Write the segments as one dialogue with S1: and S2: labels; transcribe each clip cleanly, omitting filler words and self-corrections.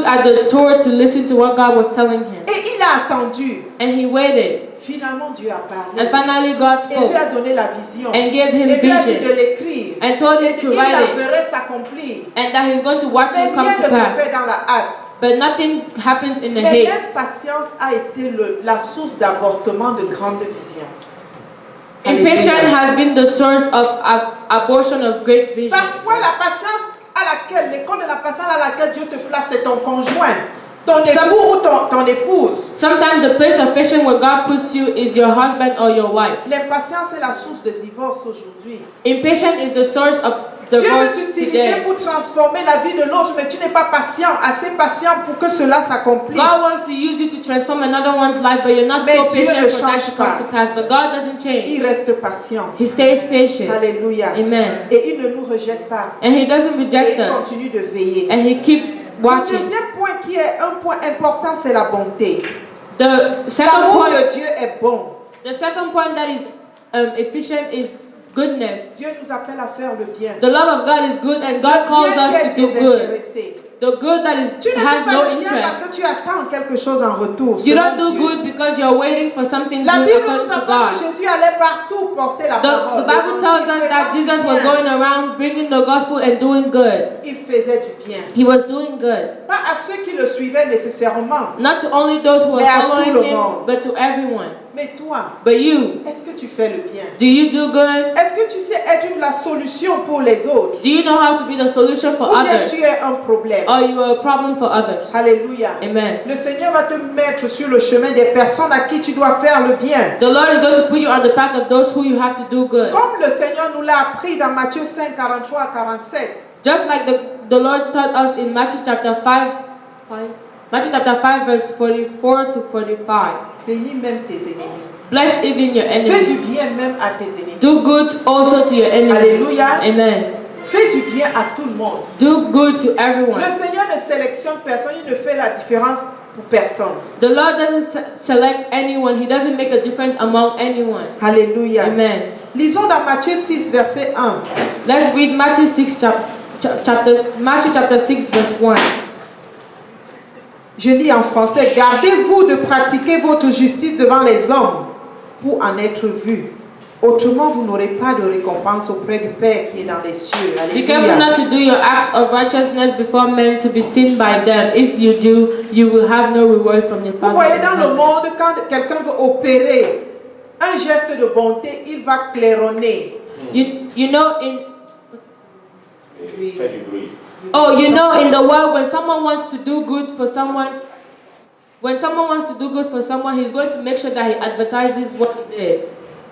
S1: stood at the door to listen to what God was telling him.
S2: Et il a attendu.
S1: And he waited.
S2: Finalement, Dieu a parlé.
S1: And finally God
S2: Et
S1: spoke
S2: lui a donné la vision.
S1: and gave him
S2: Et lui a dit
S1: vision
S2: de l'écrire.
S1: and told him
S2: Et
S1: to
S2: il la
S1: write it
S2: verrait s'accomplir.
S1: and that he's going to watch
S2: Mais
S1: it come
S2: rien
S1: to
S2: ne se
S1: pass.
S2: fait dans la hâte.
S1: But nothing happens in a
S2: Mais
S1: haste.
S2: l'impatience a été la source d'avortement de grandes visions.
S1: Impatience
S2: Alléluia.
S1: has been the source of abortion of great visions.
S2: Parfois, la patience à laquelle, l'école de la patience à laquelle Dieu te place, c'est ton conjoint, ton époux ou ton épouse.
S1: Sometimes the place of patience where God puts you is your husband or your wife.
S2: L'impatience est la source de divorce aujourd'hui.
S1: Impatience is the source of
S2: Dieu
S1: divorce
S2: veut t'utiliser
S1: today.
S2: pour transformer la vie de l'autre, mais tu n'es pas patient, assez patient pour que cela s'accomplisse.
S1: God wants to use you to transform another one's life, but you're not
S2: Mais
S1: so
S2: Dieu
S1: patient
S2: ne
S1: for that
S2: change
S1: to come
S2: pas.
S1: to pass. But God doesn't change.
S2: Il reste patient.
S1: He stays patient.
S2: Alléluia.
S1: Amen.
S2: Et il ne nous rejette pas.
S1: And He doesn't
S2: Et
S1: reject
S2: il
S1: us.
S2: continue de veiller.
S1: And He keeps
S2: Le
S1: watching.
S2: deuxième point qui est un point important, c'est la bonté.
S1: The second
S2: L'amour
S1: point,
S2: de Dieu est bon.
S1: the second point that is efficient is goodness.
S2: Dieu nous appelle à faire le bien.
S1: The love of God is good, and God calls
S2: Le bien
S1: us to
S2: qui est
S1: do good.
S2: désintéressé.
S1: The good that
S2: Tu ne fais
S1: has
S2: pas
S1: no
S2: le bien
S1: interest.
S2: parce que tu attends quelque chose en retour.
S1: You
S2: selon
S1: don't do
S2: Dieu.
S1: good because you're waiting for something
S2: La
S1: good
S2: Bible
S1: according
S2: nous
S1: to
S2: apprend
S1: God.
S2: que Jésus allait partout porter la parole.
S1: The Bible tells us that Jesus was going around bringing the gospel and doing good.
S2: Il faisait du bien.
S1: He was doing good.
S2: Pas à ceux qui le suivaient nécessairement.
S1: Not to only those who were
S2: Mais à tout
S1: following
S2: le
S1: him,
S2: monde.
S1: but to everyone.
S2: Mais toi,
S1: But you,
S2: est-ce que tu fais le bien?
S1: do you do good?
S2: Est-ce que tu sais être la solution pour les autres?
S1: Do you know how to be the solution for
S2: Ou bien
S1: others?
S2: tu es un problème?
S1: Or you are a problem for others?
S2: Alléluia.
S1: Amen.
S2: Le Seigneur va te mettre sur le chemin des personnes à qui tu dois faire le bien.
S1: The Lord is going to put you on the path of those who you have to do good.
S2: Comme le Seigneur nous l'a appris dans Matthieu 5, 43 à 47.
S1: Just like the Lord taught us in Matthew chapter 5 verse 44 to 45.
S2: Bénis même tes ennemis.
S1: Bless even your
S2: Fais du
S1: enemies.
S2: bien même à tes ennemis.
S1: Do good also to your enemies.
S2: Alléluia.
S1: Amen.
S2: Fais du bien à tout le monde.
S1: Do good to everyone.
S2: Le Seigneur ne sélectionne personne, il ne fait la différence pour personne.
S1: The Lord doesn't select anyone. He doesn't make a difference among anyone.
S2: Alléluia.
S1: Amen.
S2: Lisons dans Matthieu 6, verset 1.
S1: Let's read Matthew 6 chapter 6 verse 1.
S2: Je lis en français. Gardez-vous de pratiquer votre justice devant les hommes pour en être vu. Autrement, vous n'aurez pas de récompense auprès du Père qui est dans les cieux.
S1: Be careful
S2: Alléluia.
S1: not to do your acts of righteousness before men to be seen by them. If you do, you will have no reward from your
S2: Vous
S1: Father.
S2: voyez,
S1: in
S2: dans le
S1: heaven.
S2: monde, quand quelqu'un veut opérer un geste de bonté, il va claironner.
S1: You know in
S3: Fais du bruit.
S1: Oh, you know, in the world, when someone wants to do good for someone, he's going to make sure that he advertises what he did.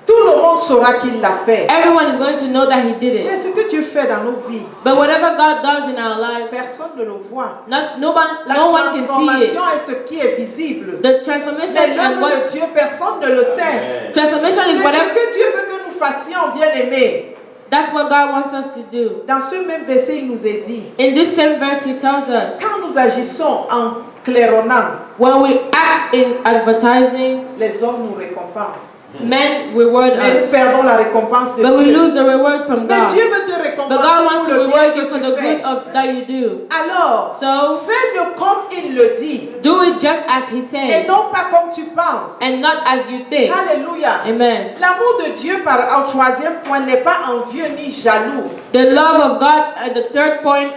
S2: Tout le monde saura qu'il l'a fait.
S1: Everyone is going to know that he did
S2: Mais
S1: it.
S2: ce que Dieu fait dans nos vies,
S1: But whatever God does in our lives,
S2: personne ne le voit.
S1: no one
S2: La
S1: can see it.
S2: transformation est ce qui est visible.
S1: The transformation
S2: Mais
S1: and
S2: l'œuvre
S1: what
S2: de Dieu, personne ne le sait.
S1: transformation
S2: C'est
S1: is
S2: ce
S1: whatever.
S2: que Dieu veut que nous fassions, bien-aimés.
S1: That's what God wants us to do.
S2: Dans ce même verset, il nous est dit,
S1: In this same verse, He tells us,
S2: quand nous agissons en claironnant,
S1: when we act in advertising,
S2: les hommes nous récompensent.
S1: men reward
S2: Mais nous
S1: us,
S2: perdons la récompense de
S1: but we
S2: Dieu.
S1: lose the reward from
S2: Mais
S1: God.
S2: Dieu veut te
S1: But
S2: récompenser
S1: God wants
S2: pour
S1: to
S2: le bien
S1: reward
S2: que
S1: you for
S2: tu
S1: the
S2: fais.
S1: good that you do.
S2: Alors,
S1: So
S2: fais-le comme il le dit
S1: do it just as He
S2: et
S1: says,
S2: non pas comme tu penses.
S1: and not as you think.
S2: Alléluia.
S1: Amen.
S2: L'amour de Dieu, en troisième point, n'est pas envieux ni jaloux.
S1: The love of God, the third point,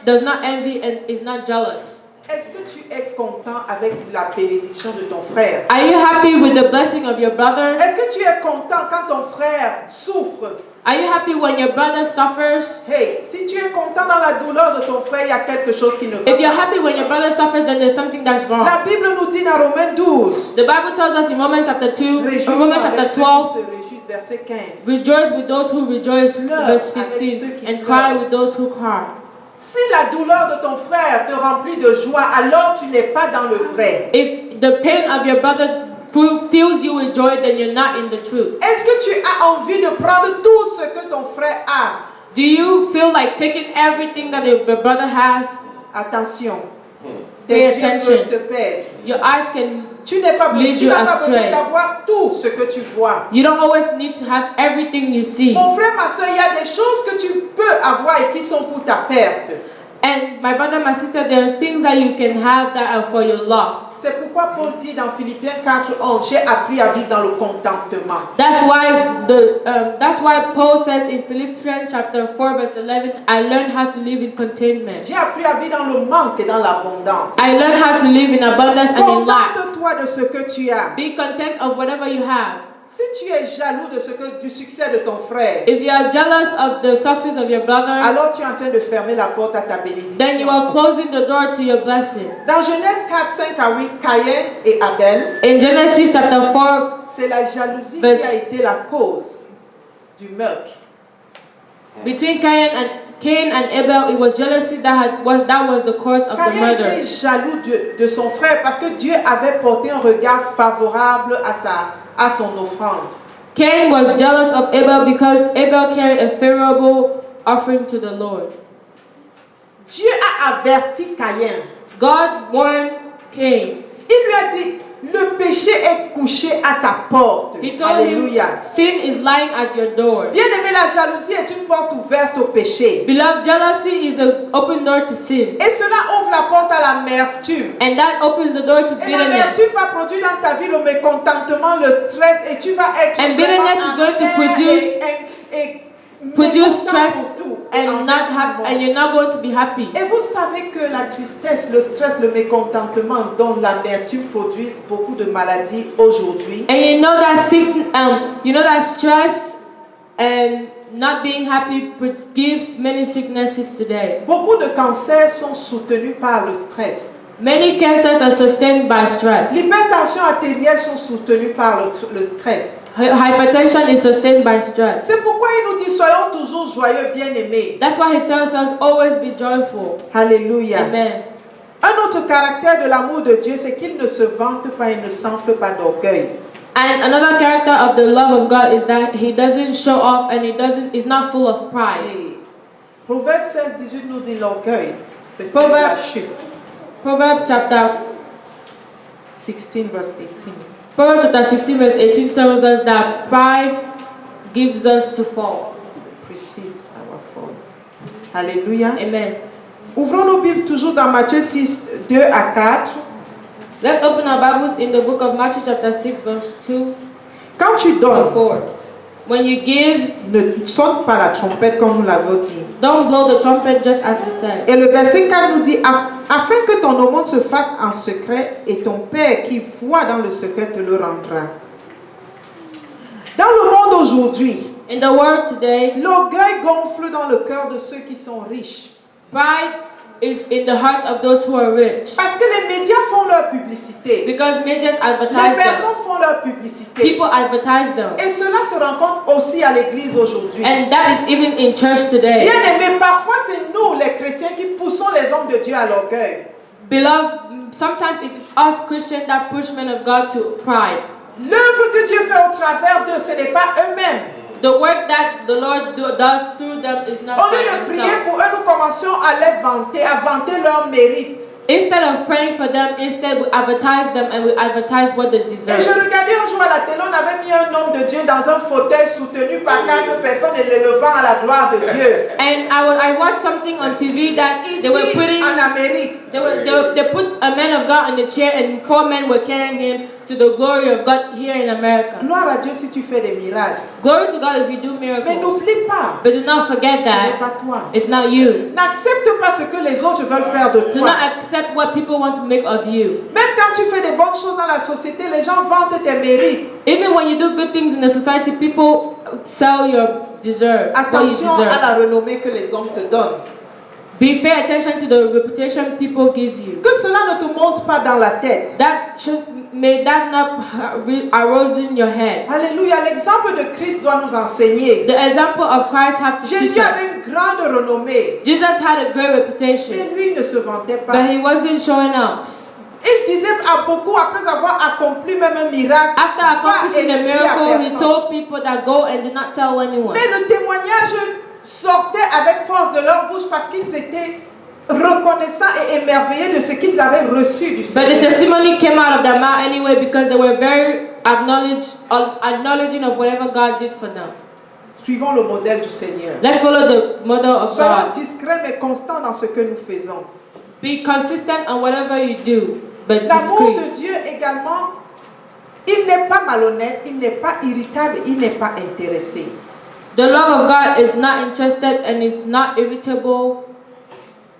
S1: does not envy and is not jealous.
S2: Est-ce que tu es content avec la bénédiction de ton frère?
S1: Are you happy with the blessing of your brother?
S2: Est-ce que tu es content quand ton frère souffre?
S1: Are you happy when your brother suffers?
S2: Hey, si tu es content dans la douleur de ton frère, il y a quelque chose qui ne va
S1: If you're
S2: pas.
S1: happy when your brother suffers, then there's something that's wrong.
S2: La Bible nous dit dans Romains 12,
S1: The Bible tells us in Romans chapter 2,
S2: réjouis-toi
S1: Romans
S2: avec
S1: chapter
S2: ceux
S1: 12,
S2: qui se réjouissent, verset 15.
S1: rejoice with those who rejoice,
S2: Pleure
S1: verse
S2: avec ceux
S1: 15,
S2: qui
S1: and
S2: pleurent.
S1: cry with those who cry.
S2: Si la douleur de ton frère te remplit de joie, alors tu n'es pas dans le vrai.
S1: If the pain of your brother fills you with joy, then you're not in the truth.
S2: Est-ce que tu as envie de prendre tout ce que ton frère a?
S1: Do you feel like taking everything that your brother has?
S2: Attention,
S1: Pay
S2: tes yeux
S1: attention.
S2: peuvent te perdre.
S1: Your eyes can.
S2: Tu n'es pas
S1: Lead
S2: tu
S1: you
S2: n'as pas besoin
S1: astray.
S2: d'avoir tout ce que tu vois.
S1: You don't always need to have everything you see.
S2: Mon frère, ma soeur, il y a des choses que tu peux avoir et qui sont pour ta perte.
S1: And my brother, my sister, there are things that you can have that are for your loss.
S2: C'est pourquoi Paul dit dans Philippiens 4:11, j'ai appris à vivre dans le contentement.
S1: That's why Paul says in Philippians chapter 4 verse 11, I learned how to live in contentment.
S2: J'ai appris à vivre dans le manque et dans l'abondance.
S1: I learned how to live in abundance and in lack.
S2: Contente-toi de ce que tu as.
S1: Be content of whatever you have.
S2: Si tu es jaloux du succès de ton frère,
S1: If you are jealous of the success of your brother,
S2: alors tu es en train de fermer la porte à ta bénédiction.
S1: then you are closing the door to your blessing.
S2: Dans Genèse 4, 5 à 8, Caïn et Abel,
S1: In Genesis chapter 4,
S2: c'est la jalousie
S1: Verse-
S2: qui a été la cause du meurtre.
S1: between Cain and Abel, it was jealousy that was the cause of the
S2: Caïn
S1: murder.
S2: était jaloux de son frère parce que Dieu avait porté un regard favorable à son offrande.
S1: Cain was jealous of Abel because Abel carried a favorable offering to the Lord.
S2: Dieu a averti Caïn.
S1: God warned Cain.
S2: Il lui a dit, le péché est couché à ta porte.
S1: He told
S2: Alléluia.
S1: him, sin is lying at your door.
S2: Bien-aimé, la jalousie est une porte ouverte au péché.
S1: Beloved, jealousy is an open door to sin.
S2: Et cela ouvre la porte à l'amertume.
S1: And that opens the door to
S2: Et
S1: bitterness.
S2: l'amertume va produire dans ta vie le mécontentement, le stress, et tu vas être
S1: And bitterness is going to produce
S2: mécontent
S1: stress
S2: pour tout,
S1: and
S2: envers
S1: not
S2: tout le
S1: happy,
S2: monde.
S1: and you're not going to be happy.
S2: Et vous savez que la tristesse, le stress, le mécontentement, dont l'amertume produisent beaucoup de maladies aujourd'hui.
S1: And you know that stress and not being happy gives many sicknesses today.
S2: Beaucoup de cancers sont soutenus par le stress.
S1: Many cancers are sustained by stress.
S2: L'hypertension artérielle sont soutenues par le stress.
S1: Hypertension is sustained by stress.
S2: C'est pourquoi il nous dit soyons toujours joyeux, bien-aimés.
S1: That's why he tells us always be joyful.
S2: Alléluia.
S1: Amen.
S2: Un autre caractère de l'amour de Dieu, c'est qu'il ne se vante pas, il ne s'enfle pas d'orgueil.
S1: And another character of the love of God is that he doesn't show off and he's not full of pride.
S2: Et Proverbe 16-18 nous dit l'orgueil, c'est la chute.
S1: Proverbs chapter
S2: 16 verse 18.
S1: Proverbs chapter 16 verse 18 tells us that pride gives us to fall.
S2: Precede our fall. Alléluia.
S1: Amen.
S2: Ouvrons nos Bibles toujours dans Matthieu 6, 2 à 4.
S1: Let's open our Bibles in the book of Matthew chapter 6 verse 2
S2: Quand tu
S1: to
S2: donnes,
S1: 4. When you give,
S2: ne sonne pas la trompette comme nous l'avons dit.
S1: don't blow the trumpet just as we said.
S2: Et le verset 4 nous dit, afin que ton aumône se fasse en secret et ton Père qui voit dans le secret te le rendra. Dans le monde aujourd'hui,
S1: In the world today,
S2: l'orgueil gonfle dans le cœur de ceux qui sont riches.
S1: pride is in the hearts of those who are rich.
S2: Parce que les médias font leur publicité.
S1: Because medias
S2: Les
S1: advertise them.
S2: personnes font leur publicité.
S1: People advertise them.
S2: Et cela se rencontre aussi à l'église aujourd'hui.
S1: And that is even in church today.
S2: Bien aimé, parfois c'est nous les chrétiens qui poussons les hommes de Dieu à l'orgueil.
S1: Beloved, sometimes it is us Christians that push men of God to pride.
S2: L'œuvre que Dieu fait au travers d'eux, ce n'est pas eux-mêmes.
S1: The work that the Lord does through them is not
S2: Au
S1: by
S2: lieu de prier
S1: themselves.
S2: pour eux, nous commençons à les vanter, à vanter leur mérite.
S1: Instead of praying for them, instead we advertise them and we advertise what they
S2: Et je
S1: deserve.
S2: regardais un jour à la télé, on avait mis un homme de Dieu dans un fauteuil soutenu par 4 personnes et l'élevant à la gloire de Dieu.
S1: And I watched something on TV that
S2: Ici,
S1: they were putting,
S2: en Amérique.
S1: they put a man of God in the chair and 4 men were carrying him to the glory of God here in America.
S2: Gloire à Dieu si tu fais des miracles.
S1: Glory to God if you do
S2: Mais
S1: miracles.
S2: n'oublie pas,
S1: But do not forget
S2: ce n'est
S1: that
S2: pas toi.
S1: it's not you.
S2: N'accepte pas ce que les autres veulent faire de
S1: Do
S2: toi.
S1: not accept what people want to make of you.
S2: Même quand tu fais des bonnes choses dans la société, les gens vantent tes mérites.
S1: Even when you do good things in the society, people sell your deserve. What you
S2: Attention à
S1: deserve.
S2: la renommée que les hommes te donnent.
S1: Pay attention to the reputation people give you.
S2: Que cela ne te monte pas dans la tête.
S1: May that not arose in your head.
S2: Alléluia, l'exemple de Christ doit nous enseigner.
S1: The example of Christ have to teach
S2: Jésus
S1: us.
S2: avait une grande renommée.
S1: Jesus had a great
S2: Mais
S1: reputation,
S2: lui, il ne se vantait
S1: but
S2: pas.
S1: he wasn't showing off.
S2: Il disait à beaucoup, après avoir accompli même un miracle,
S1: After
S2: va et
S1: accomplishing
S2: ne
S1: a
S2: dis à
S1: miracle, he
S2: personne.
S1: told people that go and do not tell anyone.
S2: Mais le témoignage sortait avec force de leur bouche parce qu'ils étaient reconnaissants et émerveillés de ce qu'ils avaient reçu du
S1: But the
S2: Seigneur.
S1: testimony came out of their mouth anyway because they were very acknowledging of whatever God did for them.
S2: Suivons le modèle du Seigneur.
S1: Let's follow the model of
S2: Soyons
S1: God.
S2: discrets mais constants dans ce que nous faisons.
S1: Be consistent on whatever you do, but
S2: L'amour
S1: discreet.
S2: de Dieu également, il n'est pas malhonnête, il n'est pas irritable, il n'est pas intéressé.
S1: The love of God is not interested and is not irritable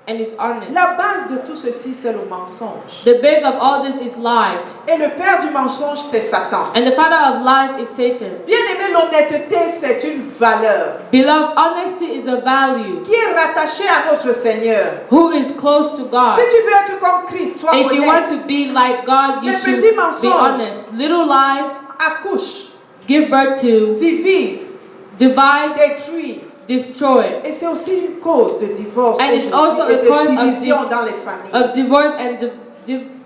S1: and is honest.
S2: La base de tout ceci, c'est le mensonge.
S1: The base of all this is lies.
S2: Et le père du mensonge, c'est Satan.
S1: And the father of lies is Satan.
S2: Bien aimé, l'honnêteté, c'est une valeur
S1: Beloved, honesty is a value
S2: qui est rattachée à notre Seigneur.
S1: who is close to God.
S2: Si tu veux être comme Christ, sois
S1: If you want to
S2: honnête.
S1: be like God, you
S2: Les
S1: should
S2: petits
S1: be
S2: mensonges.
S1: honest. Little lies
S2: Accouche,
S1: give birth to,
S2: divise,
S1: divide,
S2: détruise.
S1: destroy.
S2: Et c'est aussi une cause de divorce
S1: And it's
S2: aujourd'hui
S1: also
S2: et
S1: a
S2: de
S1: cause
S2: division dans les familles.
S1: of divorce and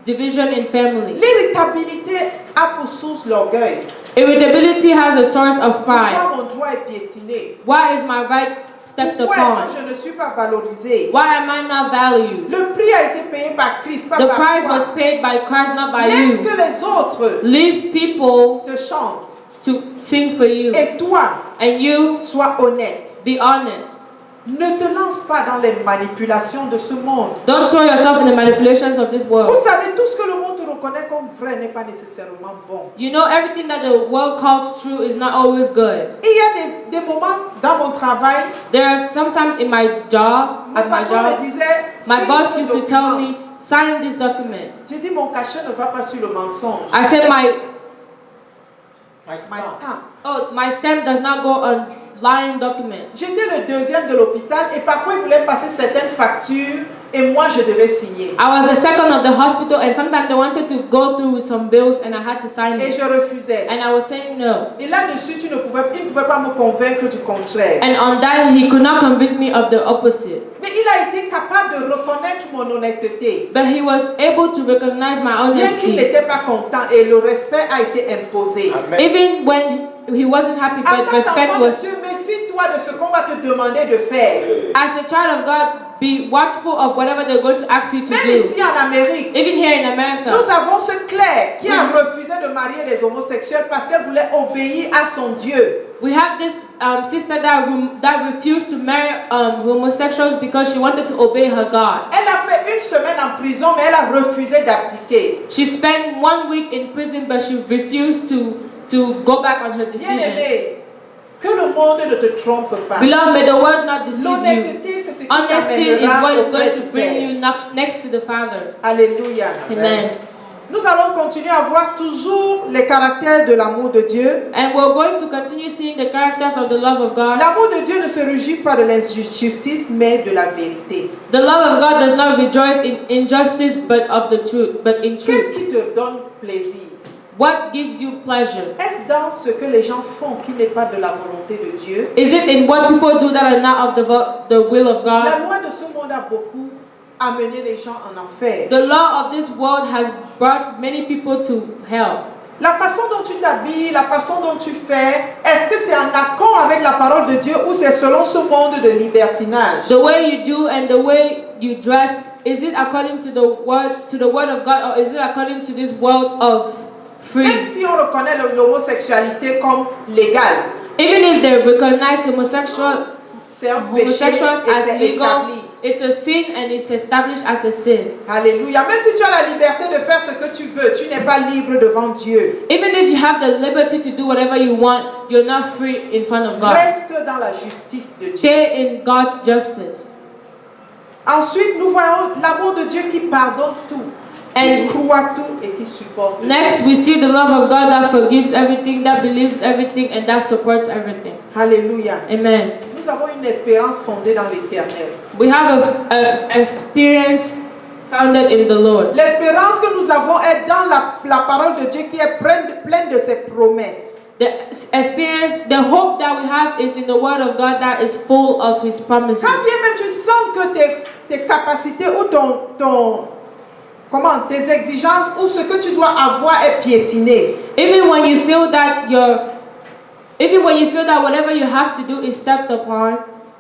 S1: division in family.
S2: L'irritabilité a pour source l'orgueil.
S1: Irritability has a source of pride.
S2: Pourquoi mon droit est piétiné?
S1: Why is my right stepped
S2: Pourquoi
S1: upon?
S2: est-ce que je ne suis pas valorisé?
S1: Why am I not valued?
S2: Le prix a été payé par Christ, pas
S1: The
S2: par
S1: price was
S2: toi.
S1: paid by Christ, not by
S2: Laisse
S1: you.
S2: que les autres
S1: Leave people
S2: te chantent.
S1: to sing for you.
S2: Et toi,
S1: And you
S2: sois honnête.
S1: be honest.
S2: Ne te lance pas dans les manipulations de ce monde.
S1: Don't throw yourself in the manipulations of this
S2: Vous
S1: world.
S2: savez, tout ce que le monde te reconnaît comme vrai n'est pas nécessairement bon.
S1: You know, everything that the world calls true is not always good.
S2: Et il y a des moments dans mon travail,
S1: There are sometimes in my job,
S2: mon
S1: at my
S2: patron me
S1: job,
S2: disait,
S1: my
S2: signe
S1: boss
S2: ce
S1: used to tell
S2: document.
S1: me, sign this document.
S2: J'ai dit, mon cachet ne va pas sur le mensonge.
S1: I said
S2: My stamp.
S1: my stamp does not go on lying document.
S2: J'étais le deuxième de l'hôpital et parfois ils voulaient passer certaines factures et moi je devais signer.
S1: I was the second of the hospital and sometimes they wanted to go through with some bills and I had to sign
S2: Et
S1: it.
S2: je refusais.
S1: And I was saying no.
S2: Et là-dessus, il ne pouvait pas me convaincre du contraire.
S1: And on that he could not convince me of the opposite.
S2: Mais il a été capable de reconnaître mon honnêteté.
S1: But he was able to recognize my
S2: Bien qu'il
S1: honesty.
S2: n'était pas content et le respect a été imposé.
S1: Even when he wasn't happy,
S2: En
S1: but
S2: tant
S1: respect
S2: qu'enfant de
S1: was.
S2: Dieu, méfie-toi de ce qu'on va te demander de faire.
S1: As a child of God, be watchful of whatever they're going to ask you to
S2: Même
S1: do.
S2: ici en Amérique,
S1: Even here in
S2: nous
S1: America,
S2: avons ce Claire qui a refusé de marier les homosexuels parce qu'elle voulait obéir à son Dieu.
S1: we have this sister that refused to marry homosexuals because she wanted to obey her God.
S2: Elle a fait une semaine en prison, mais elle a refusé d'abdiquer.
S1: She spent 1 week in prison, but she refused to go back on her
S2: Bien
S1: decision.
S2: aimé, que le monde ne te trompe pas.
S1: Beloved, may the world not deceive you.
S2: L'honnêteté, c'est ce qui
S1: Honesty is
S2: t'amènera
S1: what is
S2: auprès
S1: going
S2: du
S1: to bring
S2: Père.
S1: you next to the Father.
S2: Alléluia.
S1: Amen.
S2: Nous allons continuer à voir toujours les caractères de l'amour de Dieu.
S1: And we're going to continue seeing the characters of the love of God.
S2: L'amour de Dieu ne se régit pas de l'injustice, mais de la vérité.
S1: The love of God does not rejoice in injustice, but of the truth, but in
S2: Qu'est-ce
S1: truth.
S2: qui te donne plaisir?
S1: What gives you pleasure?
S2: Est-ce dans ce que les gens font qui n'est pas de la volonté de Dieu?
S1: Is it in what people do that are not of the will of
S2: La
S1: God?
S2: loi de ce monde a beaucoup amené les gens en enfer.
S1: The law of this world has brought many people to hell.
S2: La façon dont tu t'habilles, la façon dont tu fais, est-ce que c'est en accord avec la parole de Dieu ou c'est selon ce monde de libertinage?
S1: The way you do and the way you dress, is it according to the word of God, or is it according to this world of
S2: Même
S1: free?
S2: si on reconnaît l'homosexualité comme légale,
S1: Even if they recognize homosexuals
S2: c'est un péché et
S1: as
S2: c'est
S1: legal,
S2: établi.
S1: it's a sin and it's established as a sin.
S2: Alléluia. Même si tu as la liberté de faire ce que tu veux, tu n'es pas libre devant Dieu.
S1: Even if you have the liberty to do whatever you want, you're not free in front of God.
S2: Reste dans la justice de Dieu.
S1: Stay in God's justice.
S2: Ensuite, nous voyons l'amour de Dieu qui pardonne tout, qui
S1: And
S2: croit tout et qui supporte tout.
S1: next, we see the love of God that forgives everything, that believes everything, and that supports everything.
S2: Alléluia.
S1: Amen.
S2: Nous avons une espérance fondée dans l'éternel.
S1: We have an experience founded in the Lord.
S2: L'espérance que nous avons est dans la parole de Dieu qui est pleine de ses promesses.
S1: The experience, the hope that we have is in the Word of God that is full of His promises.
S2: Quand bien même tu sens que tes capacités ou tes exigences ou ce que tu dois avoir est piétiné,
S1: Even when you feel that whatever you have to do is stepped upon,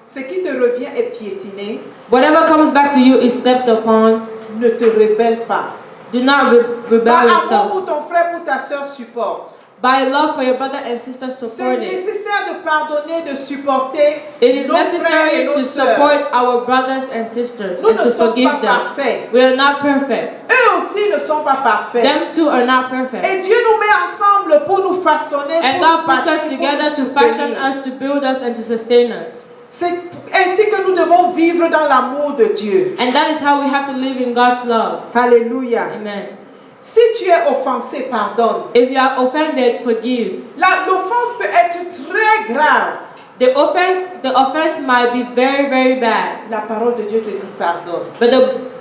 S2: ce qui te revient est piétiné,
S1: whatever comes back to you is stepped upon,
S2: ne te rebelle pas.
S1: do not rebel
S2: Par amour
S1: yourself.
S2: pour ton frère, pour ta soeur, supporte.
S1: by love for your brother and sister,
S2: C'est
S1: support it.
S2: nécessaire de pardonner, de supporter
S1: It is
S2: nos frères et
S1: necessary
S2: nos
S1: to
S2: sœurs.
S1: support our brothers and sisters
S2: Nous
S1: and
S2: ne
S1: to
S2: sommes
S1: forgive
S2: pas
S1: them.
S2: parfaits.
S1: We are not perfect.
S2: Eux aussi ne sont pas parfaits.
S1: Them too are not perfect.
S2: Et Dieu nous met ensemble pour nous façonner,
S1: And
S2: pour
S1: God
S2: nous
S1: puts
S2: bâtir,
S1: us
S2: pour
S1: together
S2: nous
S1: to fashion
S2: soutenir.
S1: us, to build us, and to sustain us.
S2: C'est ainsi que nous devons vivre dans l'amour de Dieu.
S1: And that is how we have to live in God's love.
S2: Alléluia.
S1: Amen.
S2: Si tu es offensé, pardonne.
S1: If you are offended, forgive.
S2: L'offense peut être très grave.
S1: The offense might be very, very bad.
S2: La parole de Dieu te dit pardonne.
S1: But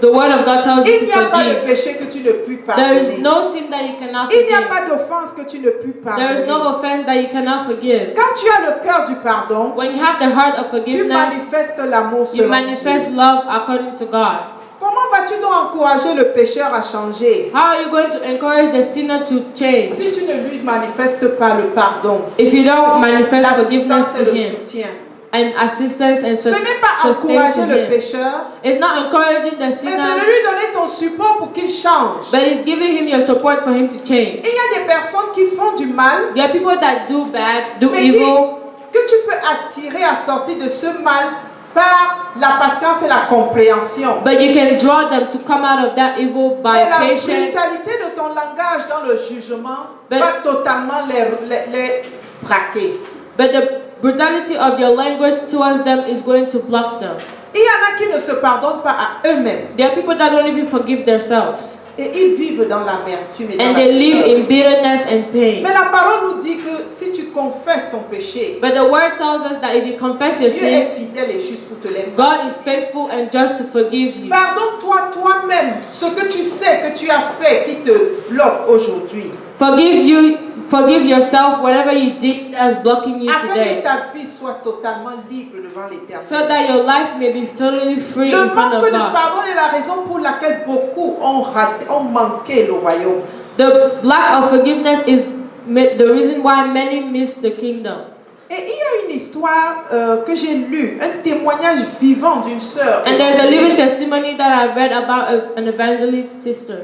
S1: the word of God tells you
S2: Il n'y
S1: to
S2: a pas de
S1: forgive.
S2: péché que tu ne puis
S1: There is
S2: pardonner.
S1: no sin that you cannot
S2: Il n'y a
S1: forgive.
S2: pas d'offense que tu ne puis
S1: There is no
S2: pardonner.
S1: offense that you cannot forgive.
S2: Quand tu as le cœur du pardon,
S1: When you have the heart of
S2: tu
S1: forgiveness,
S2: manifestes l'amour
S1: you
S2: selon
S1: manifest
S2: Dieu.
S1: love according to God.
S2: Comment vas-tu donc encourager le pécheur à changer
S1: How are you going to encourage the sinner to change
S2: si tu ne lui manifestes pas le pardon,
S1: if you don't manifest
S2: l'assistance
S1: forgiveness
S2: et
S1: to
S2: le
S1: him
S2: soutien?
S1: and assistance and
S2: Ce n'est pas
S1: sustain
S2: encourager
S1: to
S2: le
S1: him?
S2: pécheur,
S1: It's not encouraging the
S2: mais c'est de
S1: sinner,
S2: lui donner ton support pour qu'il change.
S1: but it's giving him your support for him to change.
S2: Il y a des personnes qui font du mal,
S1: There are people that do bad, do
S2: mais
S1: evil,
S2: que tu peux attirer à sortir de ce mal par la patience et la compréhension.
S1: but you can draw them to come out of that evil by
S2: Et la
S1: patience.
S2: brutalité de ton langage dans le jugement
S1: But-
S2: va totalement les braquer.
S1: But the brutality of your language towards them is going to block them.
S2: Il y en a qui ne se pardonnent pas à eux-mêmes
S1: There are people that don't even forgive themselves.
S2: et ils vivent dans l'amertume et dans
S1: And
S2: la
S1: they live
S2: douleur.
S1: in bitterness and pain.
S2: Mais la parole nous dit que si tu confesses ton péché,
S1: But the word tells us that if you confess your
S2: Dieu
S1: sin,
S2: est fidèle et juste pour te les
S1: God is faithful and just to forgive you.
S2: Pardonne-toi toi-même ce que tu sais que tu as fait qui te bloque aujourd'hui,
S1: Forgive yourself whatever you did that's blocking you
S2: afin que
S1: today,
S2: ta vie soit totalement libre devant
S1: so
S2: l'Éternel.
S1: that your life may be totally free
S2: Le
S1: in front
S2: manque
S1: of
S2: de
S1: God.
S2: pardon est la raison pour laquelle beaucoup ont manqué le royaume.
S1: The lack of forgiveness is the reason why many miss the kingdom.
S2: Et il y a une histoire que j'ai lue, un témoignage vivant d'une sœur.
S1: And there's a living testimony that I read about an evangelist sister.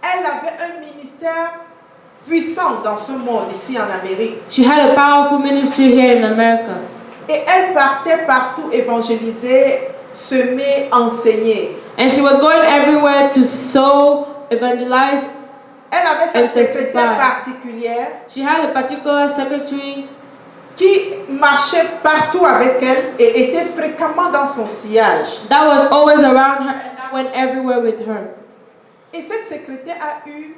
S2: Elle avait un ministère puissant dans ce monde, ici en Amérique.
S1: She had a powerful ministry here in America.
S2: Et elle partait partout évangéliser, semer, enseigner.
S1: And she was going everywhere to sow, evangelize.
S2: Elle avait sa
S1: And
S2: secrétaire
S1: testify.
S2: particulière
S1: She had a particular secretary
S2: qui marchait partout avec elle et était fréquemment dans son sillage.
S1: that was always around her and that went everywhere with her.
S2: Et cette secrétaire a eu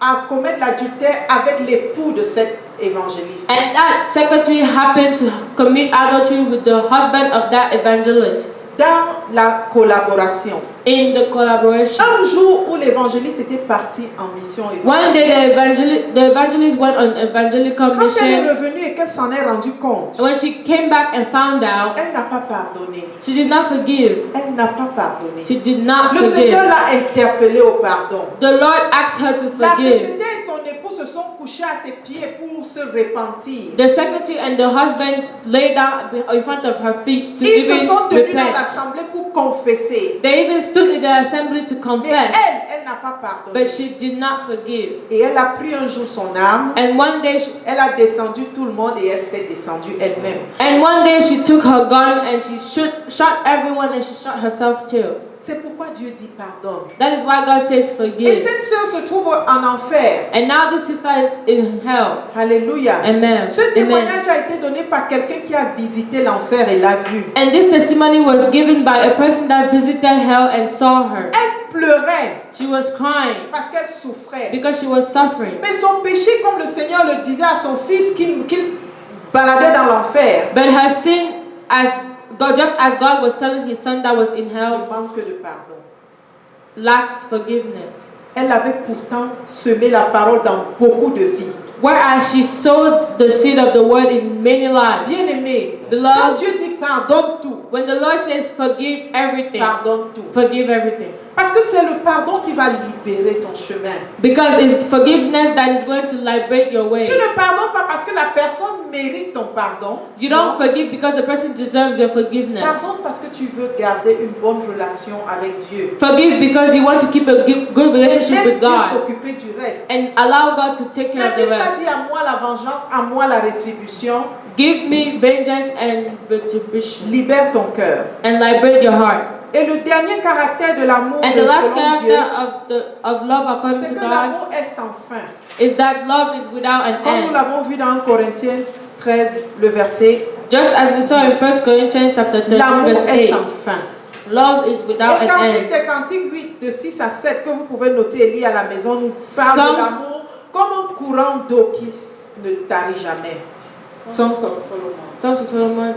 S2: à commettre l'adultère avec l'époux de cet évangéliste.
S1: And that secretary happened to commit adultery with the husband of that evangelist
S2: Dans la collaboration.
S1: in the collaboration.
S2: Un jour où l'évangéliste était parti en mission
S1: One
S2: évangélique,
S1: day the evangelist went on evangelical
S2: quand elle est
S1: mission.
S2: revenue et qu'elle s'en est rendue compte,
S1: When she came back and found out,
S2: elle n'a pas pardonné.
S1: she did not forgive.
S2: Elle n'a pas pardonné.
S1: She did not
S2: Le Seigneur
S1: forgive.
S2: l'a interpellée au pardon.
S1: The Lord asked her to
S2: La
S1: forgive.
S2: secrétaire et son époux se sont couchés à ses pieds pour se repentir.
S1: The secretary and the husband lay down in front of her feet to
S2: Ils se
S1: even
S2: sont tenus dans
S1: repent.
S2: l'assemblée pour confesser.
S1: They even stood in the assembly to
S2: Mais
S1: confess,
S2: elle n'a pas pardonné.
S1: but she did not forgive.
S2: Et elle a pris un jour son âme,
S1: And one day,
S2: elle a descendu tout le monde et elle s'est descendue elle-même.
S1: she took her gun and she shot everyone and she shot herself too.
S2: C'est pourquoi Dieu dit pardonne.
S1: That is why God says
S2: Et
S1: forgive.
S2: cette sœur se trouve en enfer.
S1: And now this sister is in hell.
S2: Alléluia.
S1: Amen.
S2: Ce
S1: Amen.
S2: témoignage a été donné par quelqu'un qui a visité l'enfer et l'a vu.
S1: And this testimony was given by a person that visited hell and saw her.
S2: Elle pleurait
S1: She was crying
S2: parce qu'elle souffrait.
S1: because she was suffering.
S2: Mais son péché, comme le Seigneur le disait à son fils qu'il baladait dans l'enfer,
S1: But her sin, just as God was telling his son that was in
S2: le
S1: hell,
S2: manque de pardon.
S1: lacks forgiveness.
S2: Elle avait pourtant semé la parole dans beaucoup de vies.
S1: Whereas she sowed the seed of the word in many lives.
S2: Bien-aimé, quand
S1: Beloved,
S2: Dieu dit pardonne tout,
S1: When the Lord says forgive everything,
S2: pardonne tout.
S1: forgive everything.
S2: Parce que c'est le pardon qui va libérer ton chemin.
S1: Because it's forgiveness that is going to liberate your way.
S2: Tu ne pardonnes pas parce que la personne mérite ton pardon.
S1: You don't
S2: Non.
S1: forgive because the person deserves your forgiveness.
S2: Pardonne parce que tu veux garder une bonne relation avec Dieu.
S1: Forgive because you want to keep a good
S2: Et
S1: relationship
S2: laisse
S1: with
S2: Dieu
S1: God.
S2: s'occuper du reste.
S1: And allow God to take care of the
S2: N'a-t-il pas
S1: rest.
S2: dit à moi la vengeance, à moi la rétribution?
S1: Give me vengeance and retribution.
S2: Libère ton cœur.
S1: And liberate your heart.
S2: Et le dernier caractère de l'amour
S1: And the last
S2: selon Dieu,
S1: character of love according
S2: c'est
S1: to
S2: que
S1: God
S2: l'amour est sans fin.
S1: is that love is without an
S2: Comme nous
S1: end.
S2: l'avons vu dans 1 Corinthiens 13, le verset,
S1: Just as we saw in 1 Corinthians chapter 13
S2: l'amour
S1: verse
S2: est
S1: 8.
S2: sans fin.
S1: Love is without
S2: Et
S1: an
S2: Cantique
S1: end.
S2: des Cantiques 8, de 6 à 7, que vous pouvez noter et lire à la maison, nous parle
S1: Psalms-
S2: de l'amour comme un courant d'eau qui ne tarit jamais. Songs of Solomon.
S1: Songs of Solomon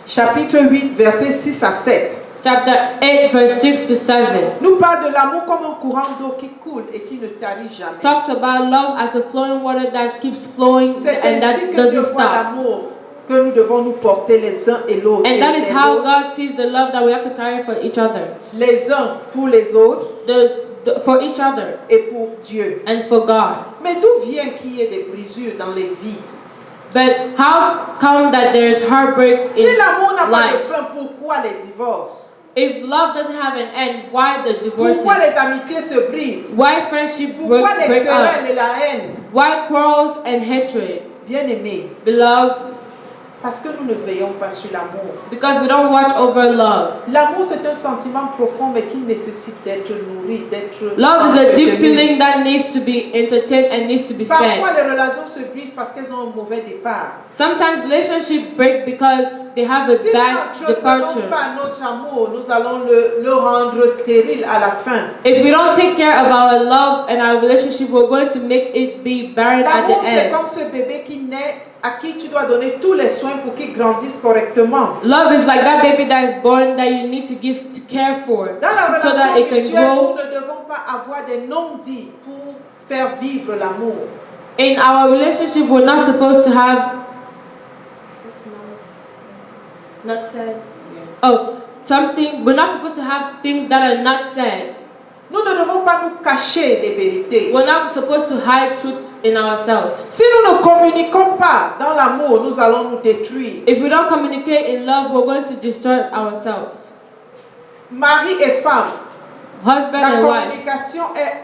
S2: Chapitre 8, versets 6 à 7.
S1: chapter 8 verse 6 to 7
S2: Nous parle de l'amour comme un courant d'eau qui coule et qui ne tarit jamais.
S1: talks about love as a flowing water that keeps flowing
S2: C'est
S1: and
S2: ainsi
S1: that
S2: que Dieu
S1: doesn't
S2: voit
S1: stop.
S2: l'amour que nous devons nous porter les uns et l'autre.
S1: And
S2: Et
S1: that is
S2: les
S1: how
S2: autres,
S1: God sees the love that we have to carry for each other.
S2: les uns pour les autres
S1: For each other
S2: et pour Dieu.
S1: and for God.
S2: Mais d'où vient qu'il y ait des brisures dans les vies?
S1: But how come that there's heartbreaks
S2: Si l'amour n'a
S1: in
S2: pas de
S1: life?
S2: fin, pourquoi les divorces?
S1: If love doesn't have an end, why the divorces?
S2: Pourquoi les amitiés se brisent?
S1: Why friendship
S2: Pourquoi les
S1: break up?
S2: querelles et la haine?
S1: Why quarrels and hatred?
S2: Bien-aimés,
S1: Beloved,
S2: parce que nous ne veillons pas sur l'amour.
S1: because we don't watch over love.
S2: L'amour, c'est un sentiment profond, mais qui nécessite d'être nourri, d'être
S1: Love is a deep
S2: entretenu.
S1: feeling that needs to be entertained and needs to be
S2: Parfois,
S1: fed.
S2: les relations se brisent parce qu'elles ont un mauvais départ.
S1: Sometimes relationships break because they have a
S2: Si nous
S1: bad
S2: n'entretenons
S1: departure.
S2: pas notre amour, nous allons le rendre stérile à la fin.
S1: If we don't take care of our love and our relationship, we're going to make it be barren at
S2: L'amour,
S1: the
S2: c'est
S1: end.
S2: comme ce bébé qui naît, à qui tu dois donner tous les soins pour qu'il grandisse correctement.
S1: Love is like that baby that is born that you need to give to care for
S2: Dans la
S1: so that
S2: relation
S1: it can
S2: mutuelle, nous
S1: grow.
S2: ne devons pas avoir des non-dits pour faire vivre l'amour.
S1: In our relationship, we're not supposed to have not said. Oh, something. We're not supposed to have things that are not said.
S2: Nous ne devons pas nous cacher des vérités.
S1: We're not supposed to hide truth in ourselves.
S2: Si nous ne communiquons pas dans l'amour, nous allons nous détruire.
S1: If we don't communicate in love, we're going to destroy ourselves.
S2: Mari et femme,
S1: Husband
S2: la
S1: and wife.
S2: communication est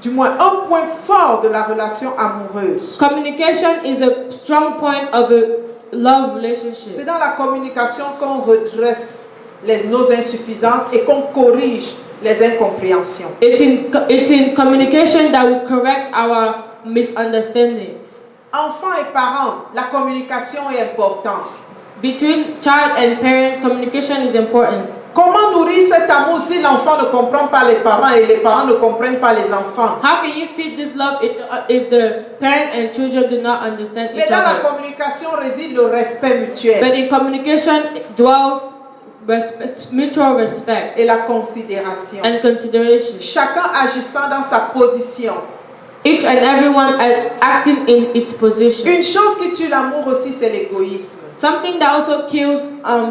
S2: du moins un point fort de la relation amoureuse.
S1: Communication is a strong point of a love
S2: C'est
S1: relationship.
S2: dans la communication qu'on redresse nos insuffisances et qu'on corrige les incompréhensions.
S1: It's in communication that we correct our misunderstandings.
S2: Enfants et parents, la communication est importante.
S1: Between child and parent, communication is important.
S2: Comment nourrir cet amour si l'enfant ne comprend pas les parents et les parents ne comprennent pas les enfants?
S1: How can you feed this love if the parent and children do not understand
S2: Mais
S1: each
S2: dans la
S1: other?
S2: communication réside le respect mutuel
S1: But in communication dwells mutual respect
S2: et la considération.
S1: and consideration.
S2: Chacun agissant dans sa position.
S1: Each and everyone acting in its position.
S2: Une chose qui tue l'amour aussi, c'est l'égoïsme.
S1: Something that also kills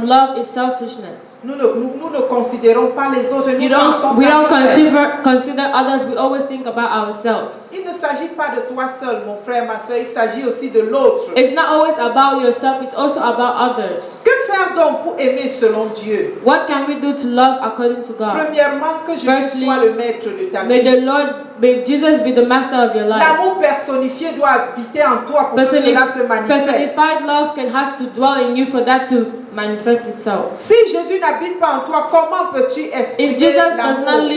S1: love is selfishness.
S2: Nous ne considérons pas les autres. Nous
S1: We
S2: pensons
S1: don't
S2: qu'à nous-mêmes.
S1: consider others. We always think about ourselves.
S2: Il ne s'agit pas de toi seul, mon frère, ma soeur. Il s'agit aussi de l'autre.
S1: It's not always about yourself. It's also about others.
S2: Que faire donc pour aimer selon Dieu?
S1: What can we do to love according to God?
S2: Premièrement, que Jésus
S1: Firstly,
S2: soit le maître de ta
S1: May
S2: vie.
S1: the Lord, may Jesus be the master of your life.
S2: L'amour personnifié doit habiter en toi pour que cela se manifeste.
S1: Personified love has to dwell in you for that to manifest itself.
S2: Si Jésus n'habite pas en toi, comment peux-tu
S1: If
S2: exprimer
S1: Jesus does not
S2: l'amour?
S1: live